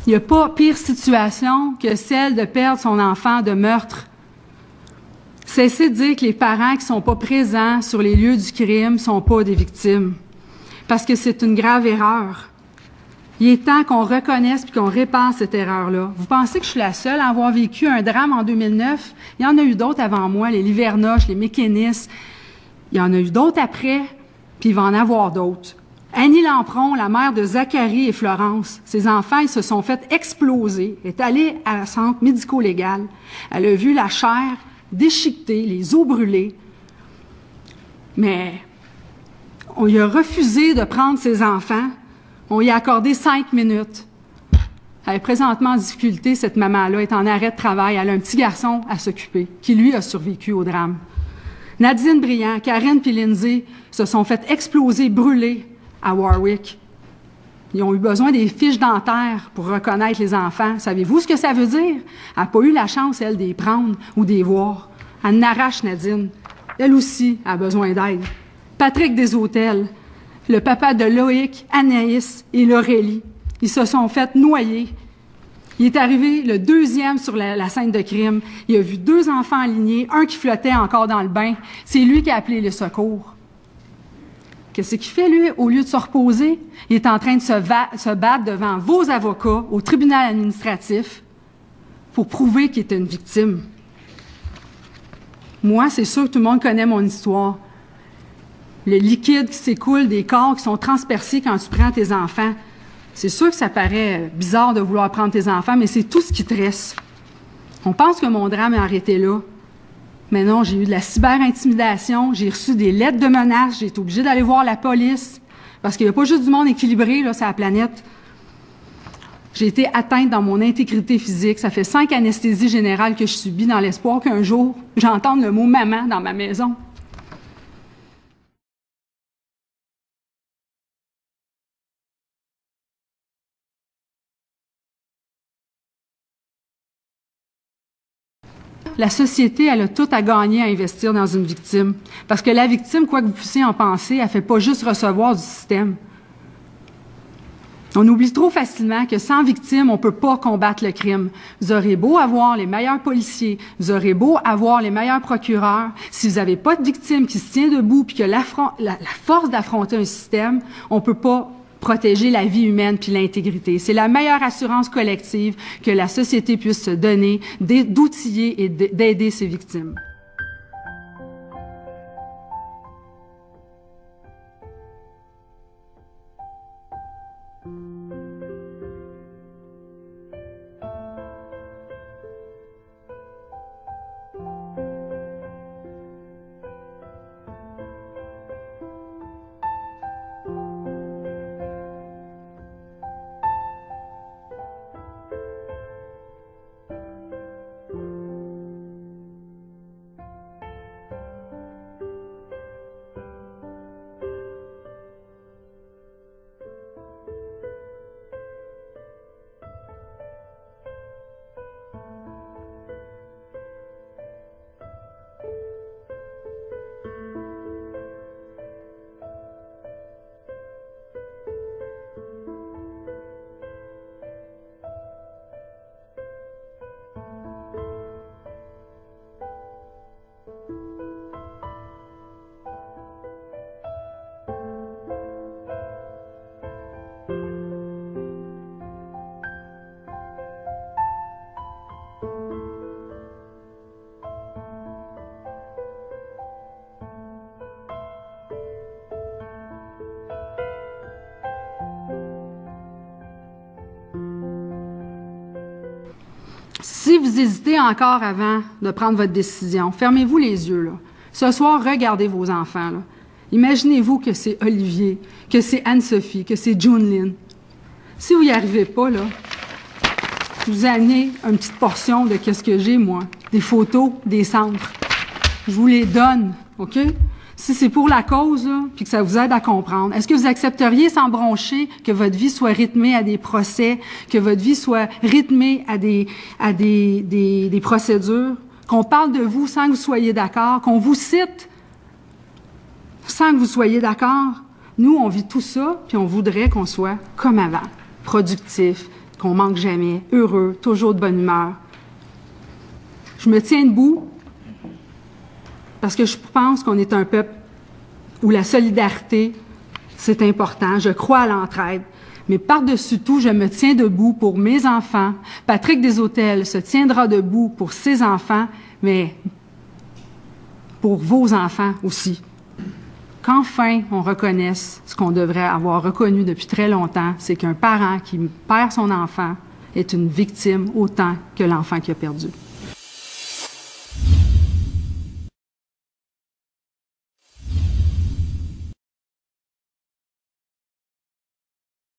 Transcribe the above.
Il n'y a pas pire situation que celle de perdre son enfant de meurtre. Cessez de dire que les parents qui ne sont pas présents sur les lieux du crime ne sont pas des victimes, parce que c'est une grave erreur. Il est temps qu'on reconnaisse et qu'on répare cette erreur-là. Vous pensez que je suis la seule à avoir vécu un drame en 2009? Il y en a eu d'autres avant moi, les Livernoche, les McInnes. Il y en a eu d'autres après, puis il va en avoir d'autres. Annie Lampron, la mère de Zachary et Florence, ses enfants, ils se sont fait exploser, est allée à un centre médico-légal. Elle a vu la chair déchiquetée, les os brûlés. Mais on lui a refusé de prendre ses enfants. On lui a accordé 5 minutes. Elle est présentement en difficulté, cette maman-là est en arrêt de travail. Elle a un petit garçon à s'occuper, qui lui a survécu au drame. Nadine Briand, Karine et Lindsay se sont fait exploser, brûler à Warwick. Ils ont eu besoin des fiches dentaires pour reconnaître les enfants. Savez-vous ce que ça veut dire? Elle n'a pas eu la chance, elle, de les prendre ou de les voir. Elle n'arrache Nadine. Elle aussi a besoin d'aide. Patrick Deshôtels, le papa de Loïc, Anaïs et Laurélie, ils se sont fait noyer. Il est arrivé le deuxième sur la scène de crime. Il a vu 2 enfants alignés, un qui flottait encore dans le bain. C'est lui qui a appelé les secours. Qu'est-ce qu'il fait, lui, au lieu de se reposer? Il est en train de se battre devant vos avocats au tribunal administratif pour prouver qu'il était une victime. Moi, c'est sûr que tout le monde connaît mon histoire. Le liquide qui s'écoule des corps qui sont transpercés quand tu prends tes enfants. C'est sûr que ça paraît bizarre de vouloir prendre tes enfants, mais c'est tout ce qui te reste. On pense que mon drame est arrêté là. Mais non, j'ai eu de la cyber-intimidation, j'ai reçu des lettres de menaces, j'ai été obligée d'aller voir la police, parce qu'il n'y a pas juste du monde équilibré là, sur la planète. J'ai été atteinte dans mon intégrité physique. Ça fait 5 anesthésies générales que je subis dans l'espoir qu'un jour, j'entende le mot « maman » dans ma maison. La société, elle a tout à gagner à investir dans une victime. Parce que la victime, quoi que vous puissiez en penser, elle ne fait pas juste recevoir du système. On oublie trop facilement que sans victime, on ne peut pas combattre le crime. Vous aurez beau avoir les meilleurs policiers, vous aurez beau avoir les meilleurs procureurs, si vous n'avez pas de victime qui se tient debout puis que la force d'affronter un système, on ne peut pas protéger la vie humaine puis l'intégrité. C'est la meilleure assurance collective que la société puisse se donner, d'outiller et d'aider ses victimes. Si vous hésitez encore avant de prendre votre décision, fermez-vous les yeux, là. Ce soir, regardez vos enfants, là. Imaginez-vous que c'est Olivier, que c'est Anne-Sophie, que c'est June-Lynn. Si vous n'y arrivez pas, là, je vous ai amené une petite portion de qu'est-ce que j'ai, moi. Des photos, des centres. Je vous les donne, OK? Si c'est pour la cause, là, puis que ça vous aide à comprendre, est-ce que vous accepteriez sans broncher que votre vie soit rythmée à des procès, que votre vie soit rythmée à des procédures, qu'on parle de vous sans que vous soyez d'accord, qu'on vous cite sans que vous soyez d'accord? Nous, on vit tout ça, puis on voudrait qu'on soit comme avant, productif, qu'on manque jamais, heureux, toujours de bonne humeur. Je me tiens debout parce que je pense qu'on est un peuple où la solidarité, c'est important. Je crois à l'entraide. Mais par-dessus tout, je me tiens debout pour mes enfants. Patrick Deshôtels se tiendra debout pour ses enfants, mais pour vos enfants aussi. Qu'enfin on reconnaisse ce qu'on devrait avoir reconnu depuis très longtemps, c'est qu'un parent qui perd son enfant est une victime autant que l'enfant qui a perdu.